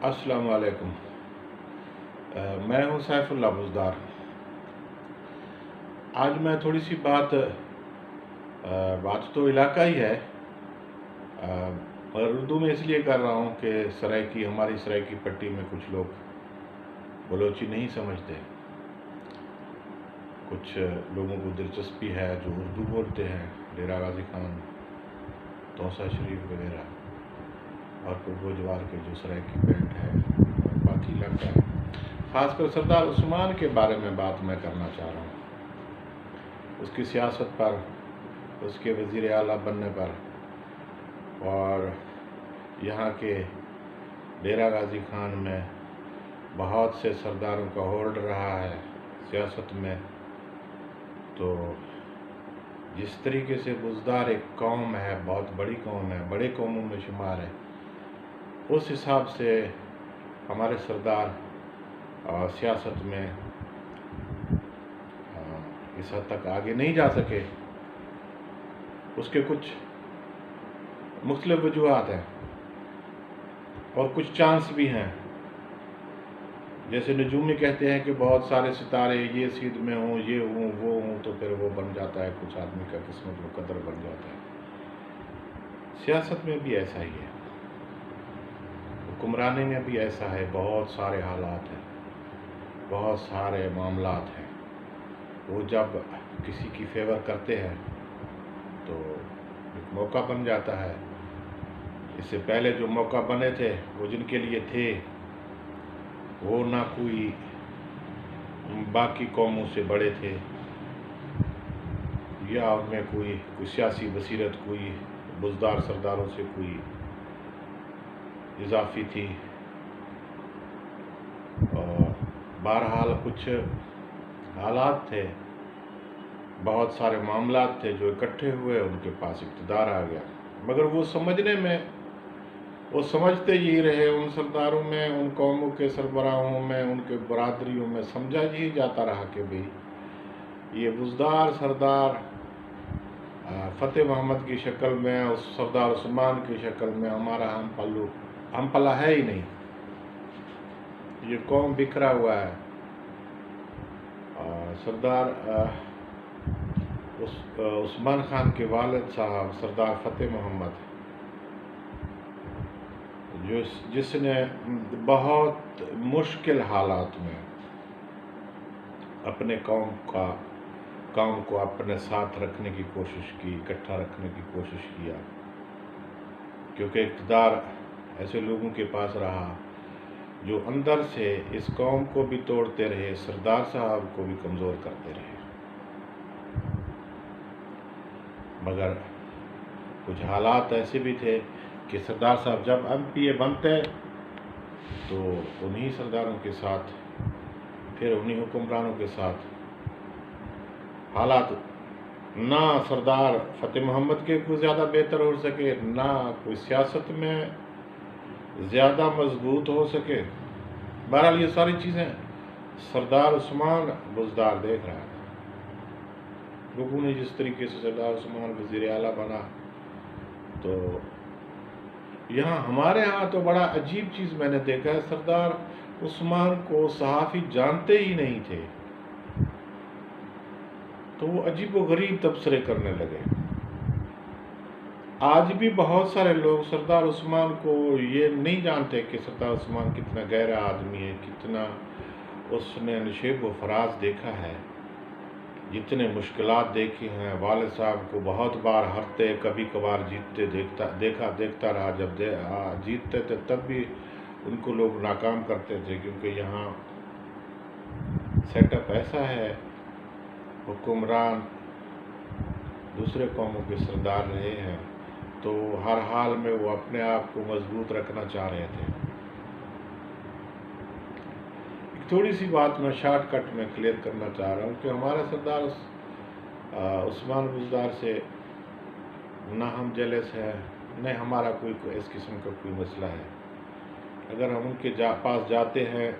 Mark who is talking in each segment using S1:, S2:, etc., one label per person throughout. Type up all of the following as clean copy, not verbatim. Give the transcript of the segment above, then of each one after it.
S1: السلام علیکم۔ میں ہوں سیف اللہ بزدار۔ آج میں تھوڑی سی بات تو علاقہ ہی ہے، مگر اردو میں اس لیے کر رہا ہوں کہ ہماری سرائکی پٹی میں کچھ لوگ بلوچی نہیں سمجھتے۔ کچھ لوگوں کو دلچسپی ہے جو اردو بولتے ہیں، ڈیرہ غازی خان، توسہ شریف وغیرہ، اور پھر گوجوار کے جو سرائکی بیلٹ ہے، باقی علاقہ ہے۔ خاص کر سردار عثمان کے بارے میں بات میں کرنا چاہ رہا ہوں، اس کی سیاست پر، اس کے وزیر اعلیٰ بننے پر، اور یہاں کے ڈیرہ غازی خان میں بہت سے سرداروں کا ہولڈ رہا ہے سیاست میں۔ تو جس طریقے سے بزدار ایک قوم ہے، بہت بڑی قوم ہے، بڑے قوموں میں شمار ہے، اس حساب سے ہمارے سردار سیاست میں اس حد تک آگے نہیں جا سکے۔ اس کے کچھ مختلف وجوہات ہیں اور کچھ چانس بھی ہیں۔ جیسے نجومی کہتے ہیں کہ بہت سارے ستارے یہ سیدھ میں ہوں، یہ ہوں، وہ ہوں، تو پھر وہ بن جاتا ہے، کچھ آدمی کا قسمت و قدر بن جاتا ہے۔ سیاست میں بھی ایسا ہی ہے، حکمرانی میں بھی ایسا ہے، بہت سارے حالات ہیں، بہت سارے معاملات ہیں۔ وہ جب کسی کی فیور کرتے ہیں تو ایک موقع بن جاتا ہے۔ اس سے پہلے جو موقع بنے تھے وہ جن کے لیے تھے، وہ نہ کوئی باقی قوموں سے بڑے تھے، یا ان میں کوئی سیاسی بصیرت، کوئی بزدار سرداروں سے کوئی اضافی تھی۔ اور بہرحال کچھ حالات تھے، بہت سارے معاملات تھے جو اکٹھے ہوئے، ان کے پاس اقتدار آ گیا۔ مگر وہ سمجھنے میں، وہ سمجھتے ہی رہے، ان سرداروں میں، ان قوموں کے سربراہوں میں، ان کے برادریوں میں سمجھا ہی جاتا رہا کہ بھی یہ بزدار سردار فتح محمد کی شکل میں، اس سردار عثمان کی شکل میں ہمارا ہم پلہ ہے ہی نہیں، یہ قوم بکھرا ہوا ہے۔ سردار عثمان خان کے والد صاحب سردار فتح محمد، جس نے بہت مشکل حالات میں اپنے قوم کو اپنے ساتھ رکھنے کی کوشش کی، اکٹھا رکھنے کی کوشش کیا، کیونکہ اقتدار ایسے لوگوں کے پاس رہا جو اندر سے اس قوم کو بھی توڑتے رہے، سردار صاحب کو بھی کمزور کرتے رہے۔ مگر کچھ حالات ایسے بھی تھے کہ سردار صاحب جب MPA بنتے تو انہی سرداروں کے ساتھ، پھر انہی حکمرانوں کے ساتھ حالات نہ سردار فتح محمد کے کوئی زیادہ بہتر ہو سکے، نہ کوئی سیاست میں زیادہ مضبوط ہو سکے۔ بہرحال یہ ساری چیزیں سردار عثمان بزدار دیکھ رہا ہے۔ لوگوں نے جس طریقے سے سردار عثمان وزیر اعلیٰ بنا، تو ہمارے ہاں تو بڑا عجیب چیز میں نے دیکھا ہے، سردار عثمان کو صحافی جانتے ہی نہیں تھے، تو وہ عجیب و غریب تبصرے کرنے لگے۔ آج بھی بہت سارے لوگ سردار عثمان کو یہ نہیں جانتے کہ سردار عثمان کتنا گہرا آدمی ہے، کتنا اس نے نشیب و فراز دیکھا ہے، جتنے مشکلات دیکھی ہیں۔ والد صاحب کو بہت بار ہارتے، کبھی کبھار جیتتے دیکھتا رہا۔ جب جیتتے تھے تب بھی ان کو لوگ ناکام کرتے تھے، کیونکہ یہاں سیٹ اپ ایسا ہے، حکمران دوسرے قوموں کے سردار رہے ہیں، تو ہر حال میں وہ اپنے آپ کو مضبوط رکھنا چاہ رہے تھے۔ تھوڑی سی بات میں شارٹ کٹ میں کلیئر کرنا چاہ رہا ہوں کہ ہمارا سردار عثمان بزدار سے نہ ہم جیلس ہیں، نہ ہمارا کوئی اس قسم کا کوئی مسئلہ ہے۔ اگر ہم ان کے پاس جاتے ہیں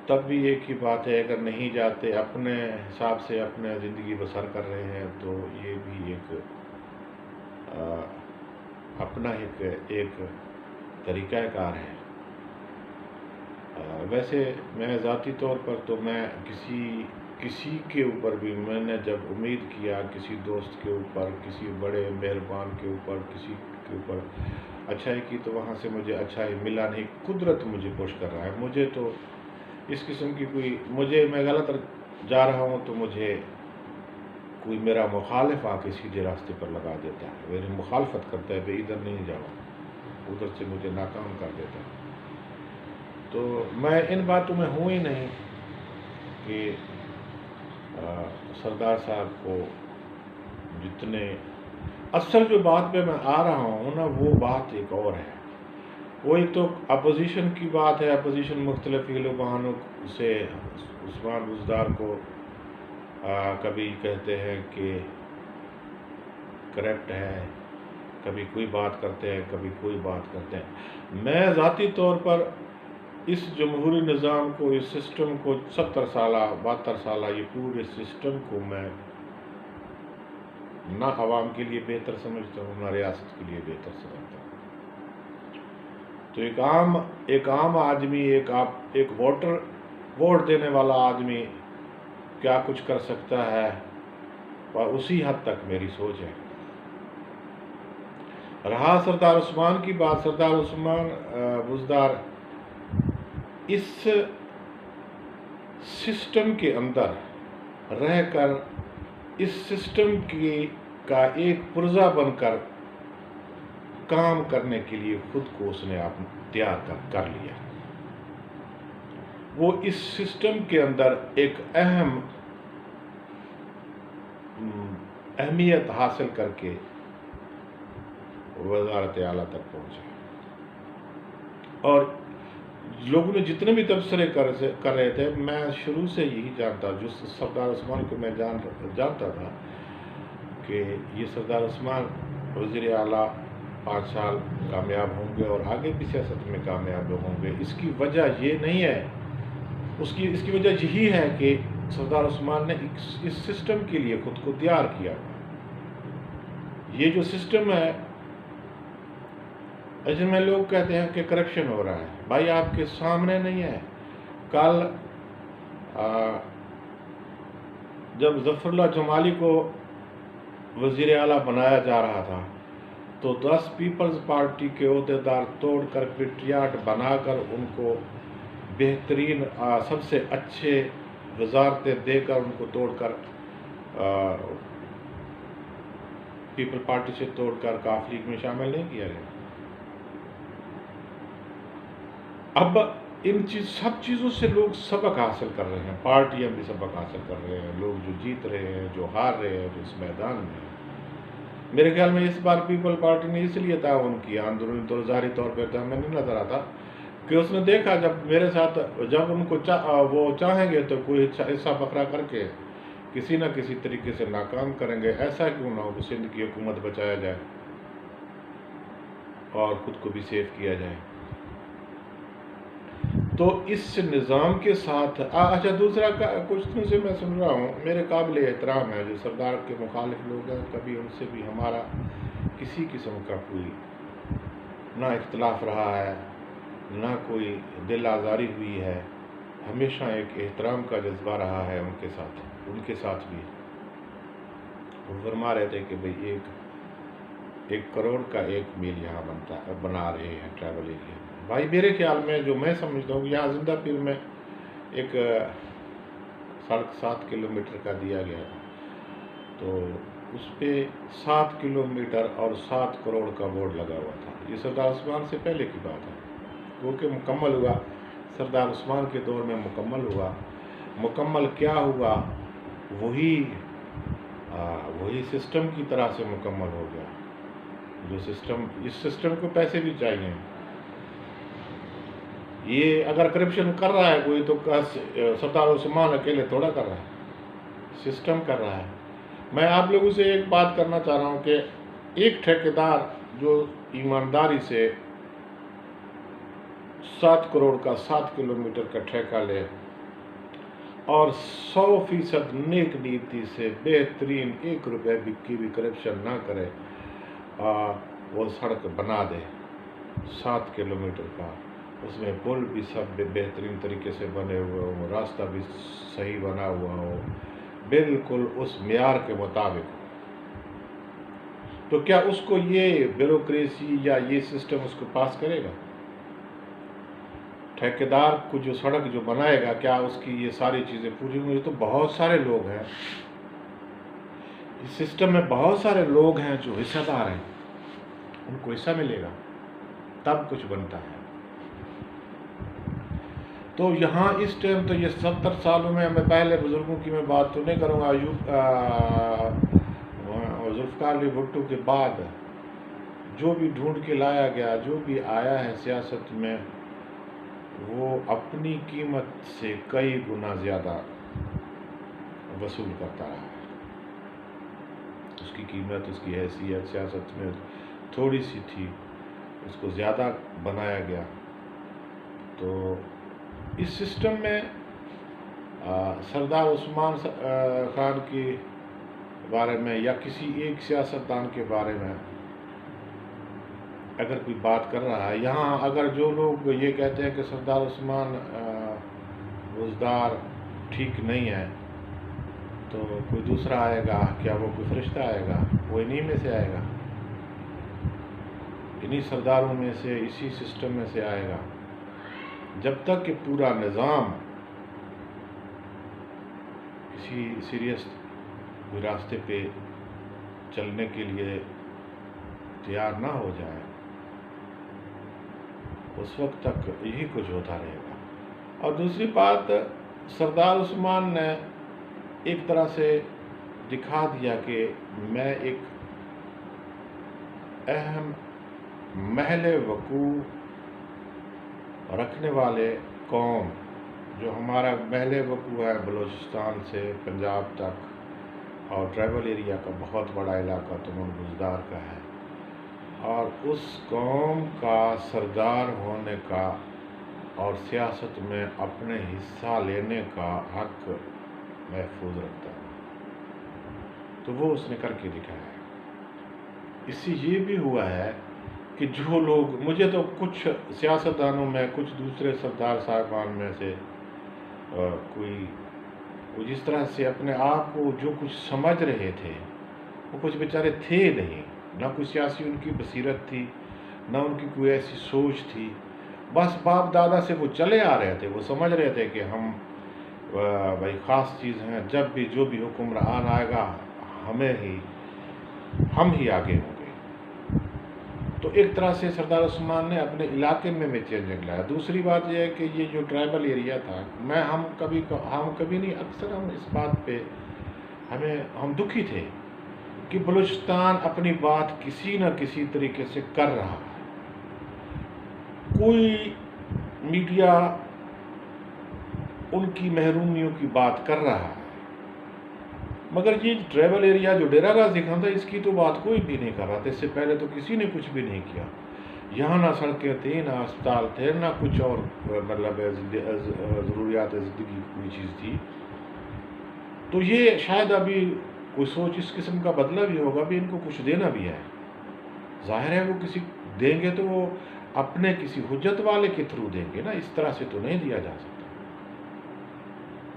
S1: تب بھی ایک ہی بات ہے، اگر نہیں جاتے، اپنے حساب سے اپنے زندگی بسر کر رہے ہیں، تو یہ بھی ایک اپنا ایک طریقہ کار ہے۔ ویسے میں ذاتی طور پر تو میں کسی کے اوپر بھی میں نے جب امید کیا کسی دوست کے اوپر، کسی بڑے مہربان کے اوپر، کسی کے اوپر اچھائی کی تو وہاں سے مجھے اچھائی ملا نہیں۔ قدرت مجھے پوش کر رہا ہے۔ مجھے تو اس قسم کی میں غلط جا رہا ہوں تو مجھے کوئی میرا مخالف آ کے سیدھے راستے پر لگا دیتا ہے، میری مخالفت کرتا ہے، بھئی ادھر نہیں جاؤ، ادھر سے مجھے ناکام کر دیتا ہے۔ تو میں ان باتوں میں ہوں ہی نہیں کہ سردار صاحب کو اصل جو بات پہ میں آ رہا ہوں نا، وہ بات ایک اور ہے۔ وہ ایک تو اپوزیشن کی بات ہے۔ اپوزیشن مختلف حیل و بہانوں سے عثمان بزدار کو کبھی کہتے ہیں کہ کرپٹ ہے، کبھی کوئی بات کرتے ہیں، کبھی کوئی بات کرتے ہیں۔ میں ذاتی طور پر اس جمہوری نظام کو، اس سسٹم کو 70 سالہ 72 سالہ یہ پورے سسٹم کو میں نہ عوام کے لیے بہتر سمجھتا ہوں، نہ ریاست کے لیے بہتر سمجھتا ہوں۔ تو ایک عام آدمی، ایک ووٹ دینے والا آدمی کیا کچھ کر سکتا ہے، اور اسی حد تک میری سوچ ہے۔ رہا سردار عثمان کی بات، سردار عثمان بزدار اس سسٹم کے اندر رہ کر، اس سسٹم کا ایک پرزہ بن کر کام کرنے کے لیے خود کو اس نے تیار کر لیا۔ وہ اس سسٹم کے اندر ایک اہمیت حاصل کر کے وزارت اعلیٰ تک پہنچے، اور لوگوں نے جتنے بھی تبصرے کر رہے تھے، میں شروع سے یہی جانتا، جو سردار عثمان کو میں جانتا تھا کہ یہ سردار عثمان وزیر اعلیٰ 5 سال کامیاب ہوں گے اور آگے بھی سیاست میں کامیاب ہوں گے۔ اس کی وجہ یہ نہیں ہے، اس کی وجہ یہی ہے کہ سردار عثمان نے اس سسٹم کے لیے خود کو تیار کیا۔ یہ جو سسٹم ہے، جن میں لوگ کہتے ہیں کہ کرپشن ہو رہا ہے، بھائی آپ کے سامنے نہیں ہے۔ کل جب ظفر اللہ جمالی کو وزیر اعلیٰ بنایا جا رہا تھا تو 10 پیپلز پارٹی کے عہدیدار توڑ کر پٹریاٹ بنا کر ان کو بہترین سب سے اچھے وزارتیں دے کر ان کو توڑ کر پیپل پارٹی سے توڑ کر کاف لیگ میں شامل نہیں کیا گیا۔ اب سب چیزوں سے لوگ سبق حاصل کر رہے ہیں، پارٹیاں بھی سبق حاصل کر رہے ہیں، لوگ جو جیت رہے ہیں، جو ہار رہے ہیں، جو اس میدان میں ہیں۔ میرے خیال میں اس بار پیپل پارٹی نے اس لیے تعاون کیا، اندرونی طور ظاہری طور پہ ہمیں نہیں نظر آتا، کہ اس نے دیکھا جب میرے ساتھ جب ان کو وہ چاہیں گے تو کوئی حصہ بکرا کر کے کسی نہ کسی طریقے سے ناکام کریں گے۔ ایسا کیوں نہ ہو کہ سندھ کی حکومت بچایا جائے اور خود کو بھی سیف کیا جائے۔ تو اس نظام کے ساتھ اچھا دوسرا کچھ دنوں سے میں سن رہا ہوں، میرے قابل احترام ہے جو سردار کے مخالف لوگ ہیں، کبھی ان سے بھی ہمارا کسی قسم کا کوئی نہ اختلاف رہا ہے، نہ کوئی دل آزاری ہوئی ہے، ہمیشہ ایک احترام کا جذبہ رہا ہے ان کے ساتھ بھی۔ وہ فرما رہے تھے کہ بھئی 1 کروڑ کا 1 میل یہاں بنا رہے ہیں ٹریول ایریا۔ بھائی میرے خیال میں جو میں سمجھتا ہوں، یہاں زندہ پیر میں ایک سڑک 7 کلومیٹر کا دیا گیا تھا، تو اس پہ 7 کلومیٹر اور 7 کروڑ کا بورڈ لگا ہوا تھا۔ یہ سردار عثمان سے پہلے کی بات ہے، وہ کہ مکمل ہوا سردار عثمان کے دور میں مکمل کیا ہوا، وہی سسٹم کی طرح سے مکمل ہو گیا۔ اس سسٹم کو پیسے بھی چاہیے۔ یہ اگر کرپشن کر رہا ہے کوئی تو سردار عثمان اکیلے تھوڑا کر رہا ہے، سسٹم کر رہا ہے۔ میں آپ لوگوں سے ایک بات کرنا چاہ رہا ہوں کہ ایک ٹھیکیدار جو ایمانداری سے 7 کروڑ کا 7 کلومیٹر کا ٹھیکہ لے اور 100% نیک نیتی سے بہترین 1 روپے کی بھی کرپشن نہ کرے، وہ سڑک بنا دے، 7 کلومیٹر کا، اس میں پل بھی سب بہترین طریقے سے بنے ہوئے ہوں، راستہ بھی صحیح بنا ہوا ہو، بالکل اس معیار کے مطابق ہو، تو کیا اس کو یہ بیوروکریسی یا یہ سسٹم اس کو پاس کرے گا؟ ٹھیکیدار کو جو سڑک جو بنائے گا، کیا اس کی یہ ساری چیزیں پوری ہوں گی؟ تو بہت سارے لوگ ہیں اس سسٹم میں، بہت سارے لوگ ہیں جو حصہ دار ہیں، ان کو حصہ ملے گا تب کچھ بنتا ہے۔ تو یہاں اس ٹائم تو یہ 70 سالوں میں پہلے بزرگوں کی میں بات تو نہیں کروں گا، ذوالفقار علی بھٹو کے بعد جو بھی ڈھونڈ کے لایا گیا، جو بھی آیا ہے سیاست میں، وہ اپنی قیمت سے کئی گنا زیادہ وصول کرتا رہا ہے۔ اس کی قیمت، اس کی حیثیت سیاست میں تھوڑی سی تھی، اس کو زیادہ بنایا گیا۔ تو اس سسٹم میں سردار عثمان خان کے بارے میں یا کسی ایک سیاستدان کے بارے میں اگر کوئی بات کر رہا ہے، یہاں اگر جو لوگ یہ کہتے ہیں کہ سردار عثمان بزدار ٹھیک نہیں ہے، تو کوئی دوسرا آئے گا، کیا وہ کوئی فرشتہ آئے گا؟ وہ انہی میں سے آئے گا، انہی سرداروں میں سے، اسی سسٹم میں سے آئے گا۔ جب تک کہ پورا نظام کسی سیریس کوئی راستے پہ چلنے کے لیے تیار نہ ہو جائے، اس وقت تک یہی کچھ ہوتا رہے گا۔ اور دوسری بات، سردار عثمان نے ایک طرح سے دکھا دیا کہ میں ایک اہم محل وقوع رکھنے والے قوم، جو ہمارا محل وقوع ہے بلوچستان سے پنجاب تک اور ٹرائبل ایریا کا بہت بڑا علاقہ تمن بزدار کا ہے، اور اس قوم کا سردار ہونے کا اور سیاست میں اپنے حصہ لینے کا حق محفوظ رکھتا ہے، تو وہ اس نے کر کے دکھایا ہے۔ اس سے یہ بھی ہوا ہے کہ جو لوگ، مجھے تو کچھ سیاستدانوں میں، کچھ دوسرے سردار صاحبان میں سے کوئی وہ جس طرح سے اپنے آپ کو جو کچھ سمجھ رہے تھے، وہ کچھ بیچارے تھے نہیں، نہ کوئی سیاسی ان کی بصیرت تھی، نہ ان کی کوئی ایسی سوچ تھی، بس باپ دادا سے وہ چلے آ رہے تھے، وہ سمجھ رہے تھے کہ ہم بھائی خاص چیز ہیں، جب بھی جو بھی حکمران آئے گا ہم ہی آگے ہوں گے۔ تو ایک طرح سے سردار عثمان نے اپنے علاقے میں چینج لایا۔ دوسری بات یہ ہے کہ یہ جو ٹرائبل ایریا تھا، ہم کبھی نہیں، اکثر ہم اس بات پہ ہم دکھی تھے کہ بلوچستان اپنی بات کسی نہ کسی طریقے سے کر رہا ہے، کوئی میڈیا ان کی محرومیوں کی بات کر رہا ہے، مگر یہ ٹرائبل ایریا جو ڈیرہ غازی خان تھا، اس کی تو بات کوئی بھی نہیں کر رہا تھا۔ اس سے پہلے تو کسی نے کچھ بھی نہیں کیا، یہاں نہ سڑکیں تھیں، نہ اسپتال تھے، نہ کچھ اور مطلب ضروریات زندگی کی کوئی چیز تھی۔ تو یہ شاید ابھی کوئی سوچ اس قسم کا بدلا بھی ہوگا، بھی ان کو کچھ دینا بھی ہے، ظاہر ہے وہ کسی دیں گے تو وہ اپنے کسی حجت والے کے تھرو دیں گے نا، اس طرح سے تو نہیں دیا جا سکتا،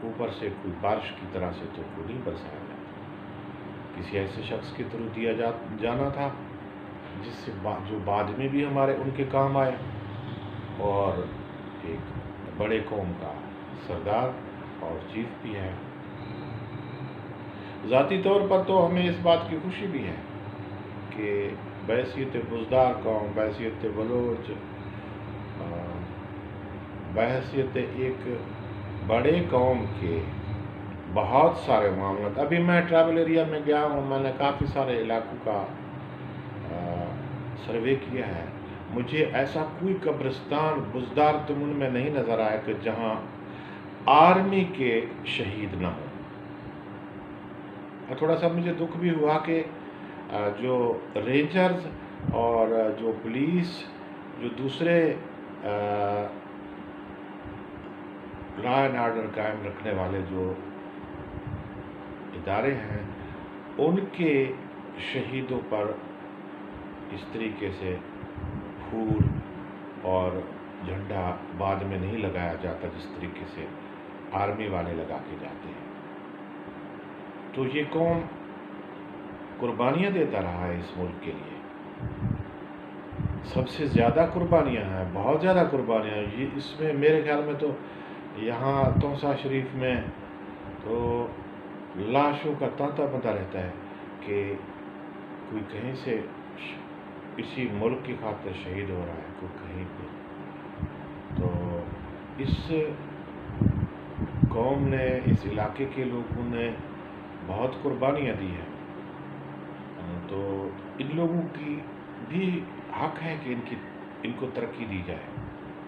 S1: اوپر سے کوئی بارش کی طرح سے تو کوئی نہیں برسایا جاتا، کسی ایسے شخص کے تھرو دیا جانا تھا جس سے جو بعد میں بھی ہمارے ان کے کام آئے، اور ایک بڑے قوم کا سردار اور چیف بھی ہے۔ ذاتی طور پر تو ہمیں اس بات کی خوشی بھی ہے کہ بحیثیت بزدار قوم، بحیثیت بلوچ، بحیثیت ایک بڑے قوم کے بہت سارے معاملات، ابھی میں ٹرائبل ایریا میں گیا ہوں، میں نے کافی سارے علاقوں کا سروے کیا ہے، مجھے ایسا کوئی قبرستان بزدار تمن میں نہیں نظر آیا کہ جہاں آرمی کے شہید نہ ہوں۔ اور تھوڑا سا مجھے دکھ بھی ہوا کہ جو رینجرز اور جو پولیس، جو دوسرے لا اینڈ آرڈر قائم رکھنے والے جو ادارے ہیں، ان کے شہیدوں پر اس طریقے سے پھول اور جھنڈا بعد میں نہیں لگایا جاتا جس طریقے سے آرمی والے لگا کے جاتے ہیں۔ تو یہ قوم قربانیاں دیتا رہا ہے اس ملک کے لیے، سب سے زیادہ قربانیاں ہیں، بہت زیادہ قربانیاں ہیں۔ یہ اس میں میرے خیال میں تو یہاں توسہ شریف میں تو لاشوں کا تانتا بندہ رہتا ہے کہ کوئی کہیں سے اسی ملک کی خاطر شہید ہو رہا ہے، کوئی کہیں پہ۔ تو اس قوم نے، اس علاقے کے لوگوں نے بہت قربانیاں دی ہیں، تو ان لوگوں کی بھی حق ہے کہ ان کو ترقی دی جائے،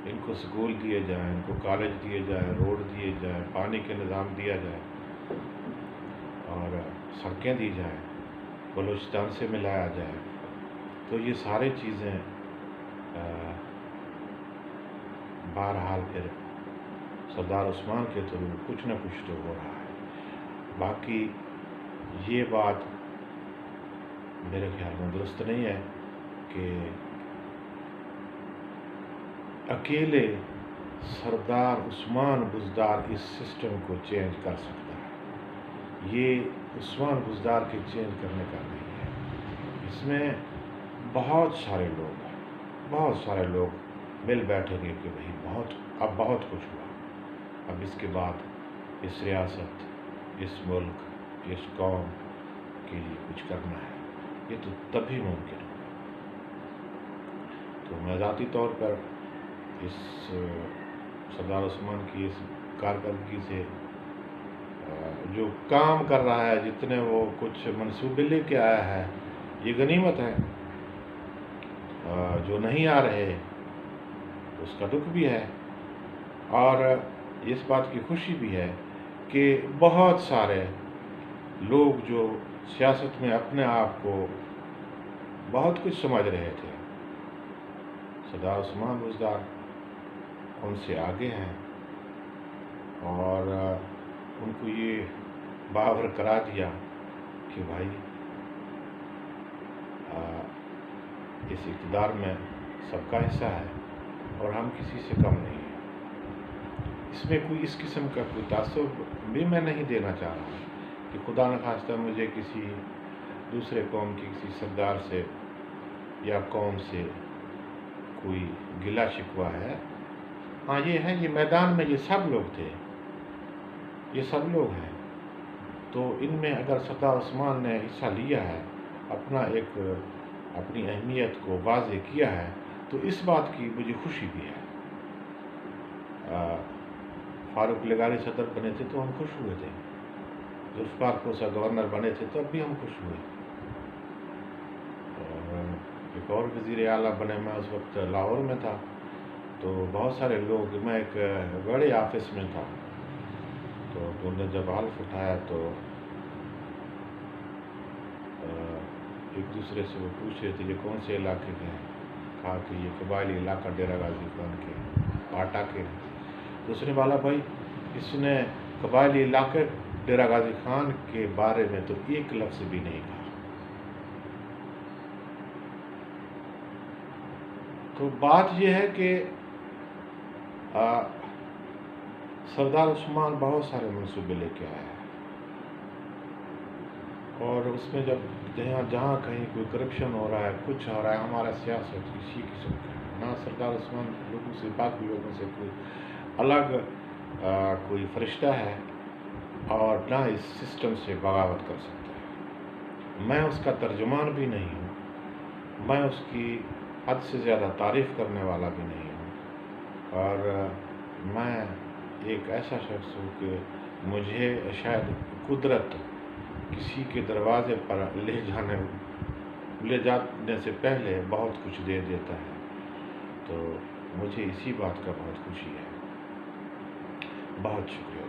S1: ان کو سکول دیے جائیں، ان کو کالج دیے جائیں، روڈ دیے جائیں، پانی کے نظام دیا جائے اور سڑکیں دی جائیں، بلوچستان سے ملایا جائے۔ تو یہ سارے چیزیں بہرحال پھر سردار عثمان کے تھرو کچھ نہ کچھ تو ہو رہا ہے۔ باقی یہ بات میرے خیال میں درست نہیں ہے کہ اکیلے سردار عثمان بزدار اس سسٹم کو چینج کر سکتا ہے۔ یہ عثمان بزدار کے چینج کرنے کا نہیں ہے، اس میں بہت سارے لوگ مل بیٹھیں گے کہ بھائی اب بہت کچھ ہوا، اب اس کے بعد اس ریاست، اس ملک، اس قوم کے لیے کچھ کرنا ہے۔ یہ تو تبھی ممکن ہوگا۔ تو میں ذاتی طور پر اس سردار عثمان کی اس کارکردگی سے جو کام کر رہا ہے، جتنے وہ کچھ منصوبے لے کے آیا ہے، یہ غنیمت ہے۔ جو نہیں آ رہے اس کا دکھ بھی ہے، اور اس بات کی خوشی بھی ہے کہ بہت سارے لوگ جو سیاست میں اپنے آپ کو بہت کچھ سمجھ رہے تھے، سردار عثمان بزدار ان سے آگے ہیں، اور ان کو یہ باور کرا دیا کہ بھائی اس اقتدار میں سب کا حصہ ہے اور ہم کسی سے کم نہیں ہیں۔ اس میں کوئی اس قسم کا کوئی تعصب بھی میں نہیں دینا چاہ رہا کہ خدا نخواستہ مجھے کسی دوسرے قوم کی کسی سردار سے یا قوم سے کوئی گلہ شکوہ ہے۔ ہاں یہ ہے، یہ میدان میں یہ سب لوگ تھے، یہ سب لوگ ہیں، تو ان میں اگر سردار عثمان نے حصہ لیا ہے، اپنی اہمیت کو واضح کیا ہے، تو اس بات کی مجھے خوشی بھی ہے۔ فاروق لغاری صدر بنے تھے تو ہم خوش ہوئے تھے، ذوالفقار کھوسہ گورنر بنے تھے تب بھی ہم خوش ہوئے، اور ایک اور وزیر اعلیٰ بنے، میں اس وقت لاہور میں تھا، تو بہت سارے لوگ، میں ایک بڑے آفس میں تھا، تو انہوں نے جب حلف اٹھایا تو ایک دوسرے سے وہ پوچھ رہے تھے یہ کون سے علاقے کے ہیں، کہا کہ یہ قبائلی علاقہ ڈیرہ غازی خان کے پاٹا کے ہیں۔ دوسرے والا بھائی، اس نے قبائلی علاقے ڈیرہ غازی خان کے بارے میں تو ایک لفظ بھی نہیں کہا۔ تو بات یہ ہے کہ سردار عثمان بہت سارے منصوبے لے کے آیا ہے، اور اس میں جب جہاں کہیں کوئی کرپشن ہو رہا ہے، کچھ ہو رہا ہے، ہمارا سیاست اسی قسم کا ہے۔ نہ سردار عثمان لوگوں سے، باقی لوگوں سے کوئی الگ کوئی فرشتہ ہے، اور نہ اس سسٹم سے بغاوت کر سکتا ہے۔ میں اس کا ترجمان بھی نہیں ہوں، میں اس کی حد سے زیادہ تعریف کرنے والا بھی نہیں ہوں، اور میں ایک ایسا شخص ہوں کہ مجھے شاید قدرت کسی کے دروازے پر لے جانے سے پہلے بہت کچھ دے دیتا ہے، تو مجھے اسی بات کا بہت خوشی ہے۔ بہت شکریہ۔